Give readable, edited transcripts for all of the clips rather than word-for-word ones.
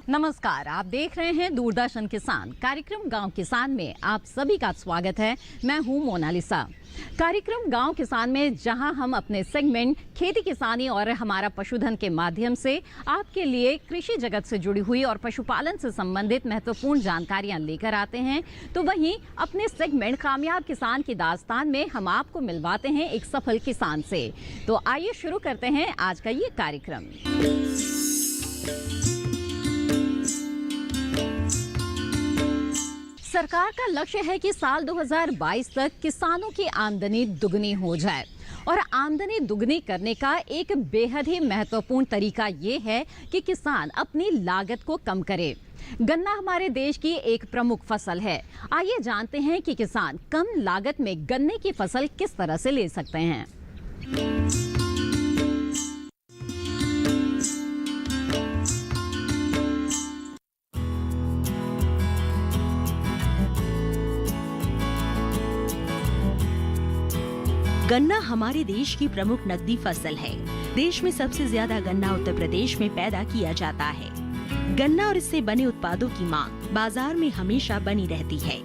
नमस्कार, आप देख रहे हैं दूरदर्शन किसान कार्यक्रम गांव किसान में आप सभी का स्वागत है। मैं हूं मोनालिसा। कार्यक्रम गांव किसान में जहां हम अपने सेगमेंट खेती किसानी और हमारा पशुधन के माध्यम से आपके लिए कृषि जगत से जुड़ी हुई और पशुपालन से संबंधित महत्वपूर्ण जानकारियां लेकर आते हैं, तो वहीं अपने सेगमेंट कामयाब किसान की दास्तान में हम आपको मिलवाते हैं एक सफल किसान से। तो आइए शुरू करते हैं आज का ये कार्यक्रम। सरकार का लक्ष्य है कि साल 2022 तक किसानों की आमदनी दुगनी हो जाए और आमदनी दुगनी करने का एक बेहद ही महत्वपूर्ण तरीका ये है कि किसान अपनी लागत को कम करे। गन्ना हमारे देश की एक प्रमुख फसल है। आइए जानते हैं कि किसान कम लागत में गन्ने की फसल किस तरह से ले सकते हैं। गन्ना हमारे देश की प्रमुख नकदी फसल है। देश में सबसे ज्यादा गन्ना उत्तर प्रदेश में पैदा किया जाता है। गन्ना और इससे बने उत्पादों की मांग बाजार में हमेशा बनी रहती है।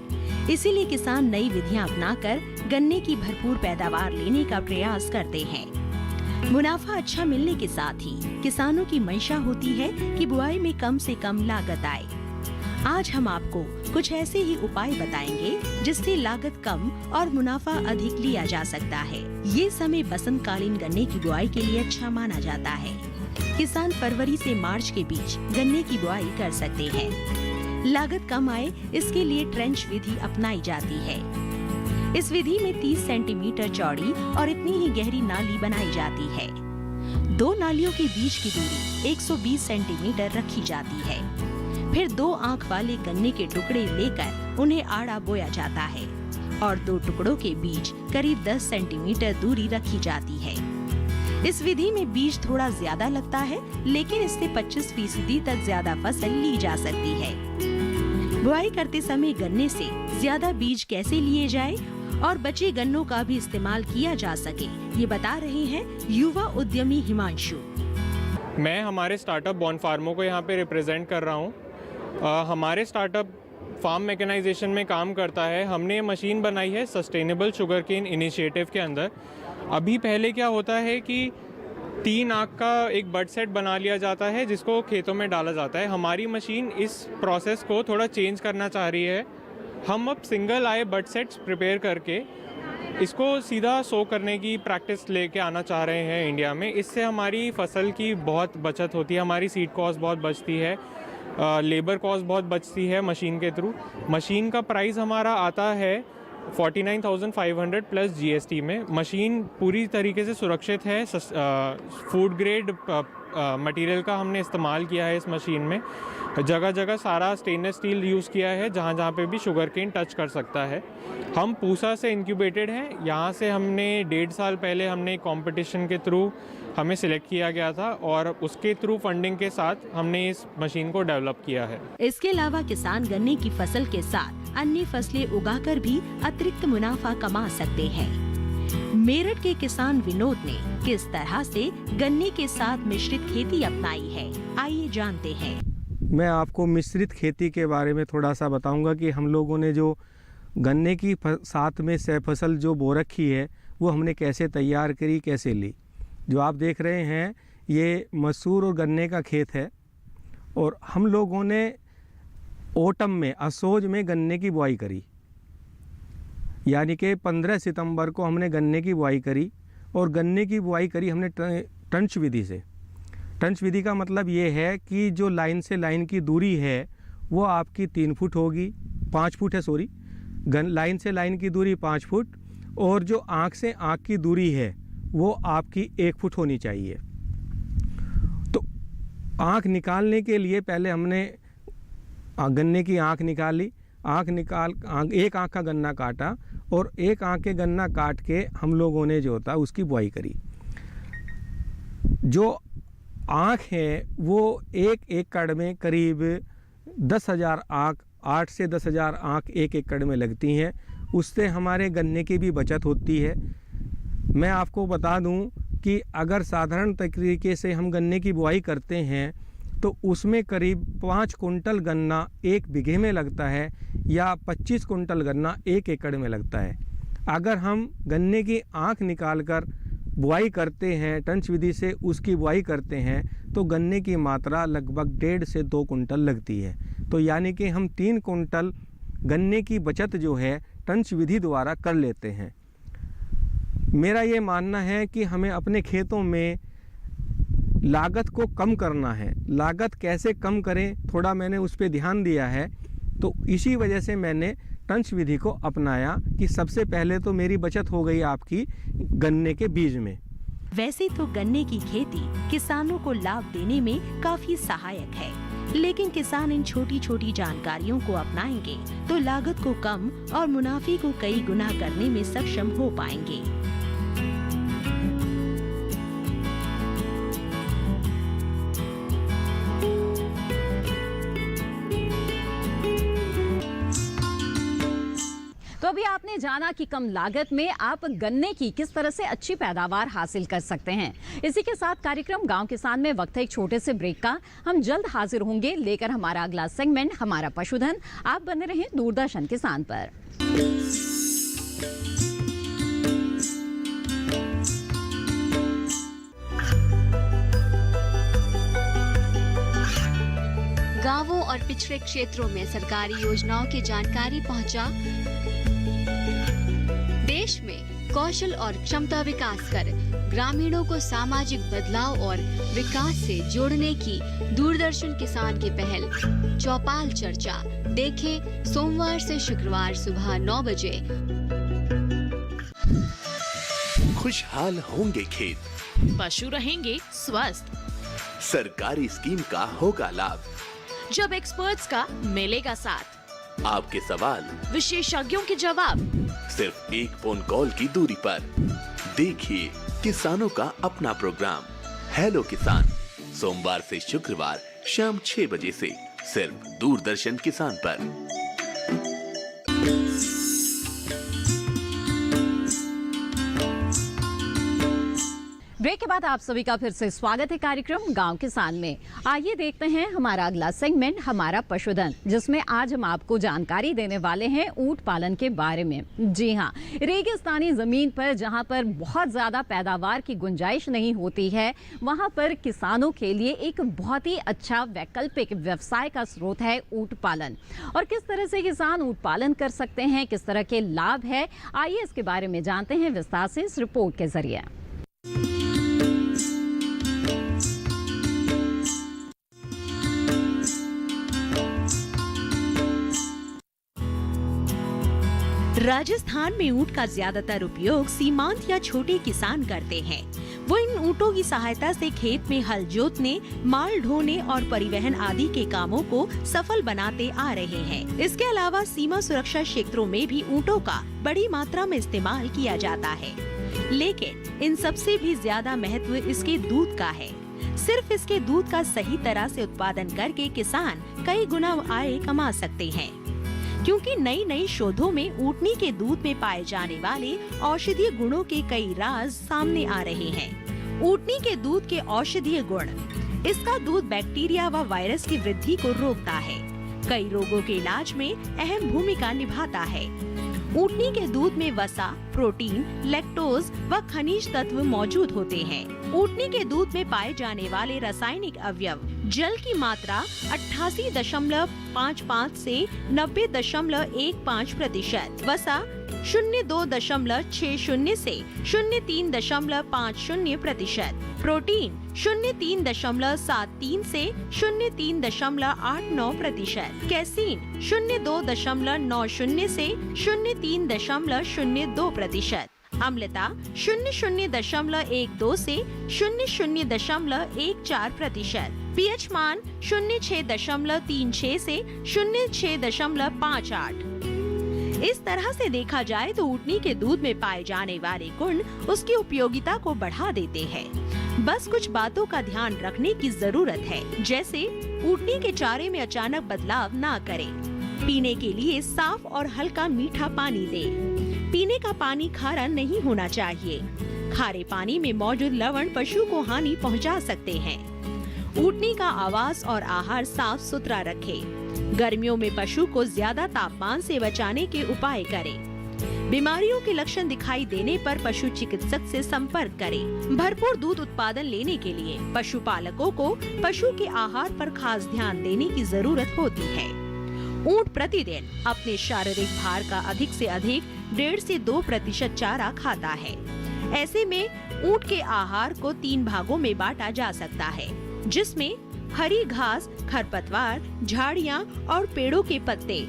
इसीलिए किसान नई विधियां अपनाकर गन्ने की भरपूर पैदावार लेने का प्रयास करते हैं। मुनाफा अच्छा मिलने के साथ ही किसानों की मंशा होती है कि बुआई में कम से कम लागत आए। आज हम आपको कुछ ऐसे ही उपाय बताएंगे जिससे लागत कम और मुनाफा अधिक लिया जा सकता है। ये समय बसंतकालीन गन्ने की बुआई के लिए अच्छा माना जाता है। किसान फरवरी से मार्च के बीच गन्ने की बुआई कर सकते हैं। लागत कम आए इसके लिए ट्रेंच विधि अपनाई जाती है। इस विधि में 30 सेंटीमीटर चौड़ी और इतनी ही गहरी नाली बनाई जाती है। दो नालियों के बीच की दूरी 120 सेंटीमीटर रखी जाती है। फिर 2 आंख वाले गन्ने के टुकड़े लेकर उन्हें आड़ा बोया जाता है और 2 टुकड़ों के बीच करीब 10 सेंटीमीटर दूरी रखी जाती है। इस विधि में बीज थोड़ा ज्यादा लगता है, लेकिन इससे 25% तक ज्यादा फसल ली जा सकती है। बुआई करते समय गन्ने से ज्यादा बीज कैसे लिए जाए और बचे गन्नों का भी इस्तेमाल किया जा सके, ये बता रहे हैं युवा उद्यमी हिमांशु। मैं हमारे स्टार्टअप बॉर्न फार्मो को यहाँ पे रिप्रेजेंट कर रहा हूँ। हमारे स्टार्टअप फार्म मैकेनाइजेशन में काम करता है। हमने ये मशीन बनाई है सस्टेनेबल शुगरकेन इनिशिएटिव के अंदर। अभी पहले क्या होता है कि 3 आंख का एक बड सेट बना लिया जाता है जिसको खेतों में डाला जाता है। हमारी मशीन इस प्रोसेस को थोड़ा चेंज करना चाह रही है। हम अब single I bud sets prepare करके इसको सीधा सो करने की प्रैक्टिस लेके आना चाह रहे हैं इंडिया में। इससे हमारी फसल की बहुत बचत होती है, हमारी सीड कॉस्ट बहुत बचती है, लेबर कॉस्ट बहुत बचती है मशीन के थ्रू। मशीन का प्राइस हमारा आता है 49,500 प्लस जीएसटी में। मशीन पूरी तरीके से सुरक्षित है। फूड ग्रेड मटेरियल का हमने इस्तेमाल किया है इस मशीन में। जगह जगह सारा स्टेनलेस स्टील यूज़ किया है जहाँ जहाँ पे भी शुगरकेन टच कर सकता है। हम पूसा से इंक्यूबेटेड हैं। यहाँ से हमने 1.5 साल पहले हमने कंपटीशन के थ्रू हमें सिलेक्ट किया गया था और उसके थ्रू फंडिंग के साथ हमने इस मशीन को डेवलप किया है। इसके अलावा किसान गन्ने की फसल के साथ अन्य फसलें उगाकर भी अतिरिक्त मुनाफा कमा सकते हैं। मेरठ के किसान विनोद ने किस तरह से गन्ने के साथ मिश्रित खेती अपनाई है, आइए जानते हैं। मैं आपको मिश्रित खेती के बारे में थोड़ा सा बताऊंगा कि हम लोगों ने जो गन्ने की साथ में सह फसल जो बो रखी है वो हमने कैसे तैयार करी, कैसे ली। जो आप देख रहे हैं ये मसूर और गन्ने का खेत है और हम लोगों ने ओटम में असोज में गन्ने की बुआई करी, यानी कि 15 सितंबर को हमने गन्ने की बुआई करी और गन्ने की बुआई करी हमने ट्रंच विधि से। ट्रंच विधि का मतलब ये है कि जो लाइन से लाइन की दूरी है वो आपकी 3 फुट होगी, 5 फुट है सॉरी, लाइन से लाइन की दूरी 5 फुट और जो आँख से आँख की दूरी है वो आपकी 1 फुट होनी चाहिए। तो आँख निकालने के लिए पहले हमने गन्ने की आँख निकाली। एक आँख का गन्ना काटा और एक आँख के गन्ना काट के हम लोगों ने जो होता उसकी बुआई करी। जो आँख है वो एक एकड़ में करीब 10,000 आँख, 8 से 10,000 आँख एक एकड़ में लगती हैं। उससे हमारे गन्ने की भी बचत होती है। मैं आपको बता दूं कि अगर साधारण तरीके से हम गन्ने की बुआई करते हैं तो उसमें करीब 5 कुंटल गन्ना 1 बीघे में लगता है या 25 कुंटल गन्ना 1 एकड़ में लगता है। अगर हम गन्ने की आँख निकालकर बुआई करते हैं, टंच विधि से उसकी बुआई करते हैं, तो गन्ने की मात्रा लगभग 1.5 से 2 कुंटल लगती है। तो यानी कि हम 3 कुंटल गन्ने की बचत जो है टंच विधि द्वारा कर लेते हैं। मेरा ये मानना है कि हमें अपने खेतों में लागत को कम करना है। लागत कैसे कम करें, थोड़ा मैंने उस पर ध्यान दिया है। तो इसी वजह से मैंने टंच विधि को अपनाया कि सबसे पहले तो मेरी बचत हो गई आपकी गन्ने के बीज में। वैसे तो गन्ने की खेती किसानों को लाभ देने में काफी सहायक है, लेकिन किसान इन छोटी छोटी जानकारियों को अपनाएंगे तो लागत को कम और मुनाफे को कई गुना करने में सक्षम हो पाएंगे। तो अभी आपने जाना कि कम लागत में आप गन्ने की किस तरह से अच्छी पैदावार हासिल कर सकते हैं। इसी के साथ कार्यक्रम गांव किसान में वक्त है एक छोटे से ब्रेक का। हम जल्द हाजिर होंगे लेकर हमारा अगला सेगमेंट, हमारा पशुधन। आप बने रहें दूरदर्शन किसान पर। गांवों और पिछड़े क्षेत्रों में सरकारी योजनाओं की जानकारी पहुंचा। देश में कौशल और क्षमता विकास कर ग्रामीणों को सामाजिक बदलाव और विकास से जोड़ने की दूरदर्शन किसान की पहल चौपाल चर्चा देखें सोमवार से शुक्रवार सुबह 9 बजे। खुशहाल होंगे खेत, पशु रहेंगे स्वस्थ, सरकारी स्कीम का होगा लाभ, जब एक्सपर्ट्स का मिलेगा साथ, आपके सवाल विशेषज्ञों के जवाब, सिर्फ एक फोन कॉल की दूरी पर। देखिए किसानों का अपना प्रोग्राम हेलो किसान, सोमवार से शुक्रवार शाम 6 बजे से सिर्फ दूरदर्शन किसान पर। ब्रेक के बाद आप सभी का फिर से स्वागत है कार्यक्रम गांव किसान में। आइए देखते हैं हमारा अगला सेगमेंट, हमारा पशुधन, जिसमें आज हम आपको जानकारी देने वाले हैं ऊंट पालन के बारे में। जी हां, रेगिस्तानी जमीन पर जहां पर बहुत ज्यादा पैदावार की गुंजाइश नहीं होती है, वहां पर किसानों के लिए एक बहुत ही अच्छा वैकल्पिक व्यवसाय का स्रोत है ऊंट पालन। और किस तरह से किसान ऊंट पालन कर सकते हैं, किस तरह के लाभ है, आइए इसके बारे में जानते हैं विस्तार से इस रिपोर्ट के जरिए। राजस्थान में ऊंट का ज्यादातर उपयोग सीमांत या छोटे किसान करते हैं। वो इन ऊँटों की सहायता से खेत में हल जोतने, माल ढोने और परिवहन आदि के कामों को सफल बनाते आ रहे हैं। इसके अलावा सीमा सुरक्षा क्षेत्रों में भी ऊँटों का बड़ी मात्रा में इस्तेमाल किया जाता है, लेकिन इन सबसे भी ज्यादा महत्व इसके दूध का है। सिर्फ इसके दूध का सही तरह से उत्पादन करके किसान कई गुना आय कमा सकते हैं, क्योंकि नई नई शोधों में ऊँटनी के दूध में पाए जाने वाले औषधीय गुणों के कई राज सामने आ रहे हैं। ऊँटनी के दूध के औषधीय गुण: इसका दूध बैक्टीरिया व वायरस की वृद्धि को रोकता है, कई रोगों के इलाज में अहम भूमिका निभाता है। ऊँटनी के दूध में वसा, प्रोटीन, लैक्टोज व खनिज तत्व मौजूद होते हैं। ऊँटनी के दूध में पाए जाने वाले रासायनिक अवयव: जल की मात्रा 88.55 से 90.15%, वसा 02.60 से 03.50%, प्रोटीन 03.73 से 03.89%, कैसीन 02.90 से 03.02%, अम्लता 00.12 से 00.14%, पीएच मान 06.36 से 06.58। इस तरह से देखा जाए तो ऊँटनी के दूध में पाए जाने वाले गुण उसकी उपयोगिता को बढ़ा देते हैं। बस कुछ बातों का ध्यान रखने की जरूरत है, जैसे ऊँटनी के चारे में अचानक बदलाव ना करें, पीने के लिए साफ और हल्का मीठा पानी दें, पीने का पानी खारा नहीं होना चाहिए, खारे पानी में मौजूद लवण पशु को हानि पहुंचा सकते हैं। ऊँटनी का आवास और आहार साफ सुथरा रखें। गर्मियों में पशु को ज्यादा तापमान से बचाने के उपाय करें। बीमारियों के लक्षण दिखाई देने पर पशु चिकित्सक से संपर्क करें। भरपूर दूध उत्पादन लेने के लिए पशुपालकों को पशु के आहार पर खास ध्यान देने की जरूरत होती है। ऊँट प्रतिदिन अपने शारीरिक भार का अधिक से अधिक 1.5 से 2% चारा खाता है। ऐसे में ऊँट के आहार को 3 भागों में बांटा जा सकता है, जिसमें हरी घास, खरपतवार, झाड़ियाँ और पेड़ों के पत्ते,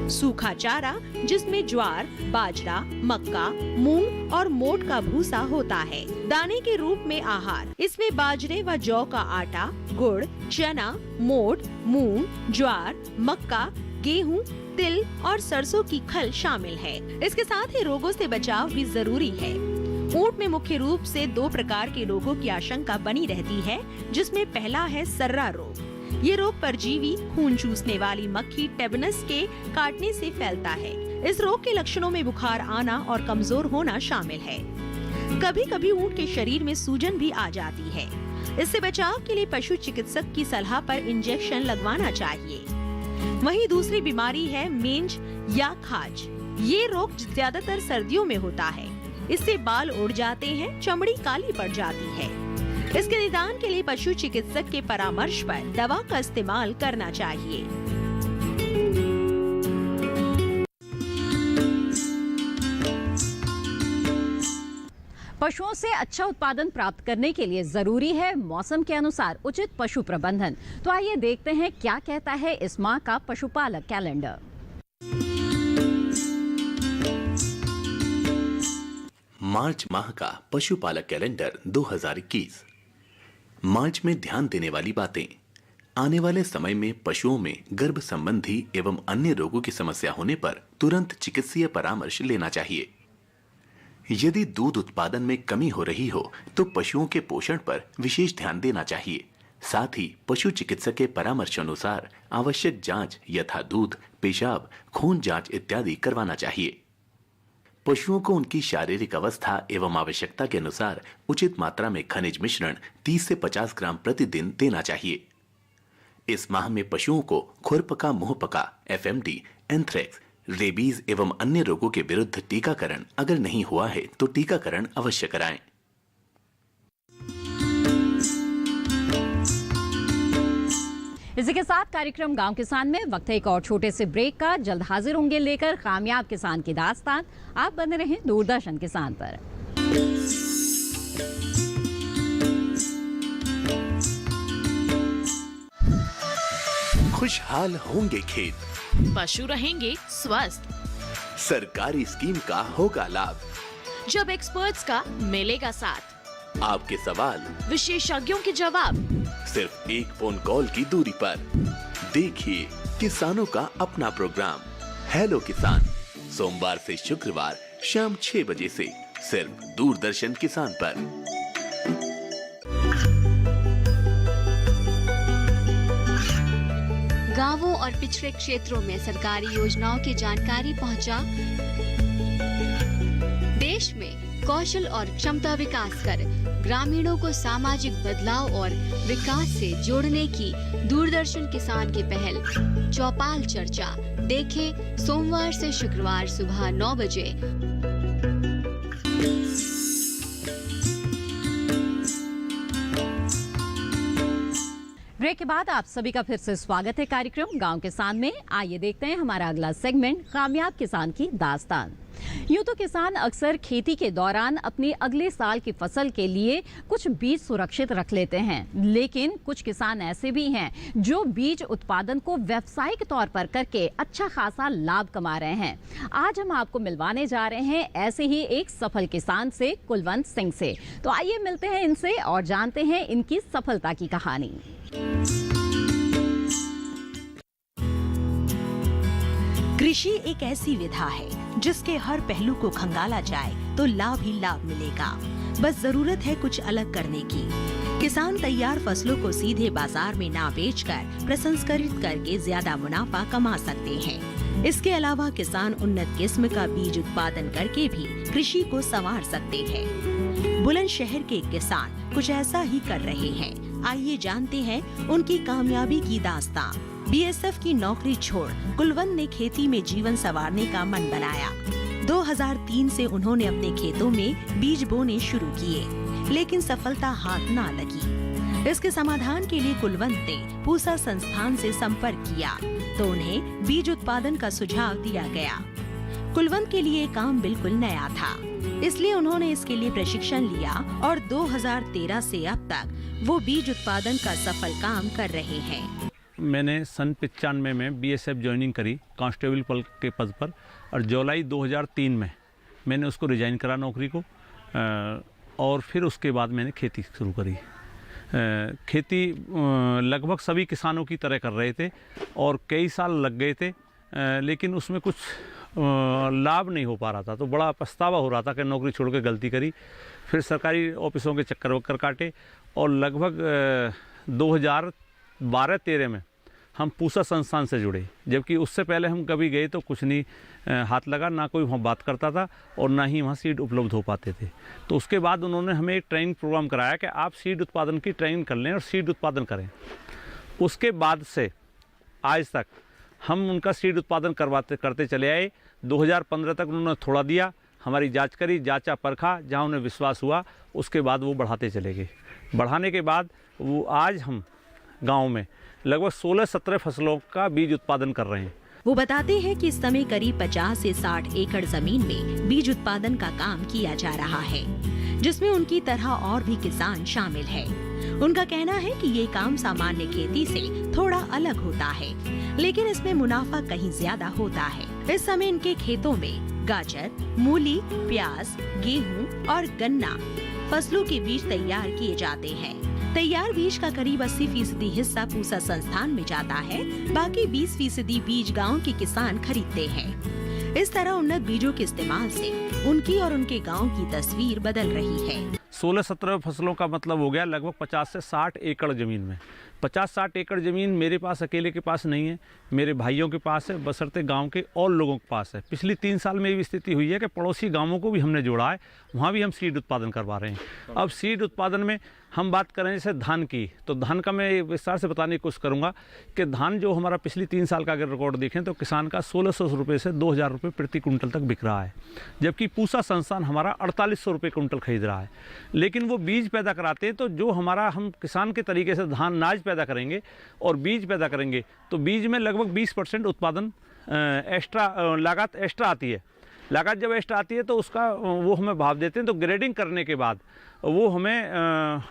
सूखा चारा जिसमें ज्वार, बाजरा, मक्का, मूंग और मोट का भूसा होता है। दाने के रूप में आहार इसमें बाजरे व जौ का आटा, गुड़, चना, मोट, मूंग, ज्वार, मक्का, गेहूं, तिल और सरसों की खल शामिल है। इसके साथ ही रोगों से बचाव भी जरूरी है। ऊँट में मुख्य रूप से 2 प्रकार के रोगों की आशंका बनी रहती है, जिसमें पहला है सर्रा रोग। ये रोग परजीवी खून चूसने वाली मक्खी टेबनस के काटने से फैलता है। इस रोग के लक्षणों में बुखार आना और कमजोर होना शामिल है। कभी कभी ऊँट के शरीर में सूजन भी आ जाती है। इससे बचाव के लिए पशु चिकित्सक की सलाह पर इंजेक्शन लगवाना चाहिए। वहीं दूसरी बीमारी है मेंज या खाज। ये रोग ज्यादातर सर्दियों में होता है। इससे बाल उड़ जाते हैं, चमड़ी काली पड़ जाती है। इसके निदान के लिए पशु चिकित्सक के परामर्श पर दवा का इस्तेमाल करना चाहिए। पशुओं से अच्छा उत्पादन प्राप्त करने के लिए जरूरी है मौसम के अनुसार उचित पशु प्रबंधन। तो आइए देखते हैं क्या कहता है इस माह का पशुपालक कैलेंडर। मार्च माह का पशुपालक कैलेंडर 2021। मार्च में ध्यान देने वाली बातें। आने वाले समय में पशुओं में गर्भ संबंधी एवं अन्य रोगों की समस्या होने पर तुरंत चिकित्सीय परामर्श लेना चाहिए। यदि दूध उत्पादन में कमी हो रही हो तो पशुओं के पोषण पर विशेष ध्यान देना चाहिए। साथ ही पशु चिकित्सक के परामर्श अनुसार आवश्यक जांच यथा दूध, पेशाब, खून जांच इत्यादि करवाना चाहिए। पशुओं को उनकी शारीरिक अवस्था एवं आवश्यकता के अनुसार उचित मात्रा में खनिज मिश्रण 30 से 50 ग्राम प्रतिदिन देना चाहिए। इस माह में पशुओं को खुरपका, मुंहपका, FMD, एंथ्रेक्स, रेबीज एवं अन्य रोगों के विरुद्ध टीकाकरण अगर नहीं हुआ है तो टीकाकरण अवश्य कराएं। इसी के साथ कार्यक्रम गांव किसान में वक्त है एक और छोटे से ब्रेक का। जल्द हाजिर होंगे लेकर कामयाब किसान की दास्तान। आप बने रहें दूरदर्शन किसान पर। खुशहाल होंगे खेत, पशु रहेंगे स्वस्थ। सरकारी स्कीम का होगा लाभ, जब एक्सपर्ट्स का मिलेगा साथ। आपके सवाल विशेषज्ञों के जवाब, सिर्फ एक फोन कॉल की दूरी पर। देखिए किसानों का अपना प्रोग्राम हेलो किसान, सोमवार से शुक्रवार शाम 6 बजे से सिर्फ दूरदर्शन किसान पर। गांवों और पिछड़े क्षेत्रों में सरकारी योजनाओं की जानकारी पहुंचा। देश में कौशल और क्षमता विकास कर ग्रामीणों को सामाजिक बदलाव और विकास से जोड़ने की दूरदर्शन किसान की पहल चौपाल चर्चा देखें सोमवार से शुक्रवार सुबह 9 बजे। ब्रेक के बाद आप सभी का फिर से स्वागत है कार्यक्रम गांव किसान में। आइए देखते हैं हमारा अगला सेगमेंट कामयाब किसान की दास्तान। यूं तो किसान अक्सर खेती के दौरान अपनी अगले साल की फसल के लिए कुछ बीज सुरक्षित रख लेते हैं, लेकिन कुछ किसान ऐसे भी हैं जो बीज उत्पादन को व्यावसायिक तौर पर करके अच्छा खासा लाभ कमा रहे हैं। आज हम आपको मिलवाने जा रहे हैं ऐसे ही एक सफल किसान से, कुलवंत सिंह से। तो आइए मिलते हैं इनसे और जानते हैं इनकी सफलता की कहानी। कृषि एक ऐसी विधा है जिसके हर पहलू को खंगाला जाए तो लाभ ही लाभ मिलेगा। बस जरूरत है कुछ अलग करने की। किसान तैयार फसलों को सीधे बाजार में ना बेचकर प्रसंस्करित करके ज्यादा मुनाफा कमा सकते हैं। इसके अलावा किसान उन्नत किस्म का बीज उत्पादन करके भी कृषि को संवार सकते हैं। बुलंदशहर के किसान कुछ ऐसा ही कर रहे हैं। आइए जानते हैं उनकी कामयाबी की दास्तां। बीएसएफ की नौकरी छोड़ कुलवंत ने खेती में जीवन संवारने का मन बनाया। 2003 से उन्होंने अपने खेतों में बीज बोने शुरू किए, लेकिन सफलता हाथ ना लगी। इसके समाधान के लिए कुलवंत ने पूसा संस्थान से संपर्क किया तो उन्हें बीज उत्पादन का सुझाव दिया गया। कुलवंत के लिए काम बिल्कुल नया था, इसलिए उन्होंने इसके लिए प्रशिक्षण लिया और 2013 से अब तक वो बीज उत्पादन का सफल काम कर रहे हैं। मैंने सन 95 में बीएसएफ ज्वाइनिंग करी कांस्टेबल पद के पद पर, और जुलाई 2003 में मैंने उसको रिजाइन करा नौकरी को, और फिर उसके बाद मैंने खेती शुरू करी। खेती लगभग सभी किसानों की तरह कर रहे थे और कई साल लग गए थे, लेकिन उसमें कुछ लाभ नहीं हो पा रहा था। तो बड़ा पछतावा हो रहा था कि नौकरी छोड़ के गलती करी। फिर सरकारी ऑफिसों के चक्कर वक्कर काटे और लगभग 2012-13 में हम पूसा संस्थान से जुड़े, जबकि उससे पहले हम कभी गए तो कुछ नहीं हाथ लगा, ना कोई वहाँ बात करता था और ना ही वहाँ सीड उपलब्ध हो पाते थे। तो उसके बाद उन्होंने हमें एक ट्रेनिंग प्रोग्राम कराया कि आप सीड उत्पादन की ट्रेनिंग कर लें और सीड उत्पादन करें। उसके बाद से आज तक हम उनका सीड उत्पादन करते चले आए। 2015 तक उन्होंने थोड़ा दिया, हमारी जांच करी, जांचा परखा, जहां उन्हें विश्वास हुआ उसके बाद वो बढ़ाते चले गए। बढ़ाने के बाद वो आज हम गांव में लगभग 16-17 फसलों का बीज उत्पादन कर रहे हैं। वो बताते हैं कि इस समय करीब 50 से 60 एकड़ जमीन में बीज उत्पादन का काम किया जा रहा है, जिसमें उनकी तरह और भी किसान शामिल है। उनका कहना है कि ये काम सामान्य खेती से थोड़ा अलग होता है, लेकिन इसमें मुनाफा कहीं ज्यादा होता है। इस समय इनके खेतों में गाजर, मूली, प्याज, गेहूं और गन्ना फसलों के बीज तैयार किए जाते हैं। तैयार बीज का करीब 80% हिस्सा पूसा संस्थान में जाता है, बाकी 20% बीज गांव के किसान खरीदते हैं। इस तरह उन्नत बीजों के इस्तेमाल से उनकी और उनके गांव की तस्वीर बदल रही है। 16-17 फसलों का मतलब हो गया लगभग 50 से 60 एकड़ ज़मीन में। 50-60 एकड़ ज़मीन मेरे पास अकेले के पास नहीं है, मेरे भाइयों के पास है, बशर्ते गांव के और लोगों के पास है। पिछली 3 साल में ये स्थिति हुई है कि पड़ोसी गांवों को भी हमने जोड़ा है, वहाँ भी हम सीड उत्पादन करवा रहे हैं। अब सीड उत्पादन में हम बात करें जैसे धान की, तो धान का मैं विस्तार से बताने की कोशिश करूँगा कि धान जो हमारा पिछली 3 साल का अगर रिकॉर्ड देखें तो किसान का 1600 रुपये से 2000 रुपये प्रति कुंटल तक बिक रहा है, जबकि पूसा संस्थान हमारा 4800 रुपये कुंटल खरीद रहा है। लेकिन वो बीज पैदा कराते हैं, तो जो हमारा हम किसान के तरीके से धान नाज पैदा करेंगे और बीज पैदा करेंगे तो बीज में लगभग 20% उत्पादन एक्स्ट्रा लागत एक्स्ट्रा आती है। लागत जब एक्स्ट्रा आती है तो उसका वो हमें भाव देते हैं, तो ग्रेडिंग करने के बाद वो हमें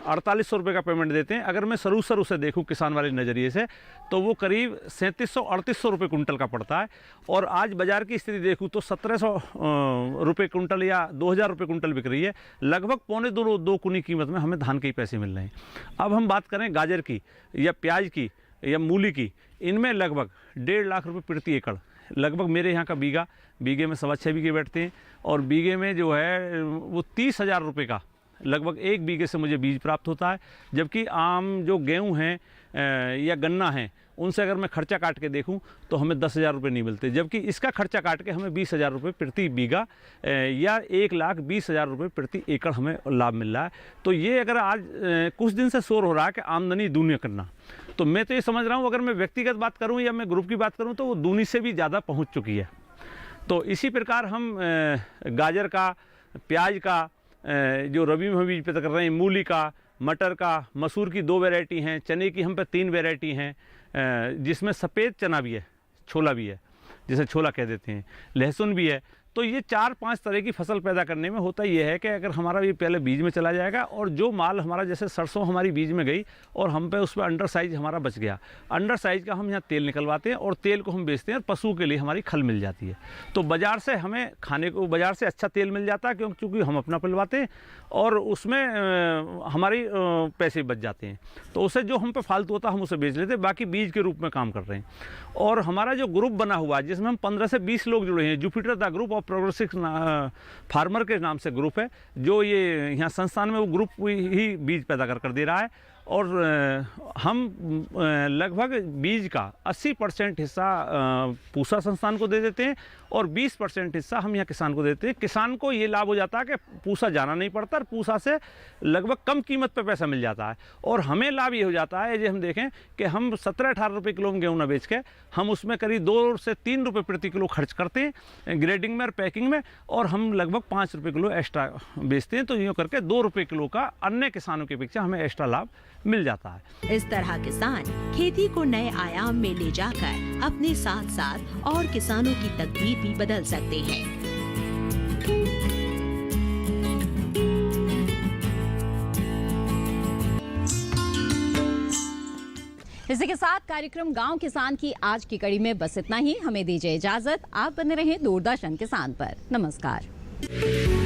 4800 रुपये का पेमेंट देते हैं। अगर मैं सरू से देखूं किसान वाले नज़रिए से तो वो करीब 3700-3800 रुपये कुंटल का पड़ता है, और आज बाज़ार की स्थिति देखूं तो 1700 रुपये कुंटल या 2000 रुपये कुंटल बिक रही है। लगभग 1.25-2 गुनी कीमत में हमें धान के ही पैसे मिल रहे हैं। अब हम बात करें गाजर की या प्याज की या मूली की, इनमें लगभग 1.5 लाख रुपये प्रति एकड़ लगभग मेरे यहाँ का बीघे में 6.25 बीघे बैठते हैं, और बीघे में जो है वो 30,000 रुपये का लगभग 1 बीघे से मुझे बीज प्राप्त होता है। जबकि आम जो गेहूँ हैं या गन्ना है उनसे अगर मैं खर्चा काट के देखूं तो हमें 10,000 रुपये नहीं मिलते, जबकि इसका खर्चा काट के हमें 20,000 रुपये प्रति बीघा या 1,20,000 रुपये प्रति एकड़ हमें लाभ मिल रहा है। तो ये अगर आज कुछ दिन से शोर हो रहा है कि आमदनी दूनी करना, तो मैं तो ये समझ रहा हूँ अगर मैं व्यक्तिगत बात करूँ या मैं ग्रुप की बात करूँ तो वो दूनी से भी ज़्यादा पहुँच चुकी है। तो इसी प्रकार हम गाजर का, प्याज का जो रबी में बीज पैदा कर रहे हैं, मूली का, मटर का, मसूर की 2 वैरायटी हैं, चने की हम पे 3 वैरायटी हैं, जिसमें सफ़ेद चना भी है, छोला भी है, जिसे छोला कह देते हैं, लहसुन भी है। तो ये 4-5 तरह की फसल पैदा करने में होता ये है कि अगर हमारा ये पहले बीज में चला जाएगा, और जो माल हमारा जैसे सरसों हमारी बीज में गई और हम पे उस पर अंडर साइज हमारा बच गया, अंडर साइज का हम यहाँ तेल निकलवाते हैं और तेल को हम बेचते हैं और पशुओं के लिए हमारी खल मिल जाती है। तो बाज़ार से हमें खाने को बाज़ार से अच्छा तेल मिल जाता है, क्योंकि हम अपना पिलवाते हैं और उसमें हमारी पैसे बच जाते हैं। तो उससे जो हम पे फालतू होता है हम उसे बेच लेते हैं, बाकी बीज के रूप में काम कर रहे हैं। और हमारा जो ग्रुप बना हुआ है जिसमें हम 15 से 20 लोग जुड़े हैं, Jupiter the group of progressive farmer के नाम से ग्रुप है, जो ये यहाँ संस्थान में वो ग्रुप ही बीज पैदा कर दे रहा है। और हम लगभग बीज का 80% हिस्सा पूसा संस्थान को दे देते हैं और 20% हिस्सा हम यहाँ किसान को देते हैं। किसान को ये लाभ हो जाता है कि पूसा जाना नहीं पड़ता और पूसा से लगभग कम कीमत पे पैसा मिल जाता है। और हमें लाभ ये हो जाता है, ये हम देखें कि हम 17-18 रुपये किलो में गेहूँ ना बेच के हम उसमें करीब 2 से 3 रुपये प्रति किलो खर्च करते हैं ग्रेडिंग में और पैकिंग में, और हम लगभग 5 रुपये किलो एक्स्ट्रा बेचते हैं। तो यूँ करके 2 रुपये किलो का अन्य किसानों की अपेक्षा हमें एक्स्ट्रा लाभ मिल जाता है। इस तरह किसान खेती को नए आयाम में ले जाकर अपने साथ साथ और किसानों की तकदीर भी बदल सकते हैं। इसी के साथ कार्यक्रम गांव किसान की आज की कड़ी में बस इतना ही। हमें दीजिए इजाजत। आप बने रहें दूरदर्शन किसान पर। नमस्कार।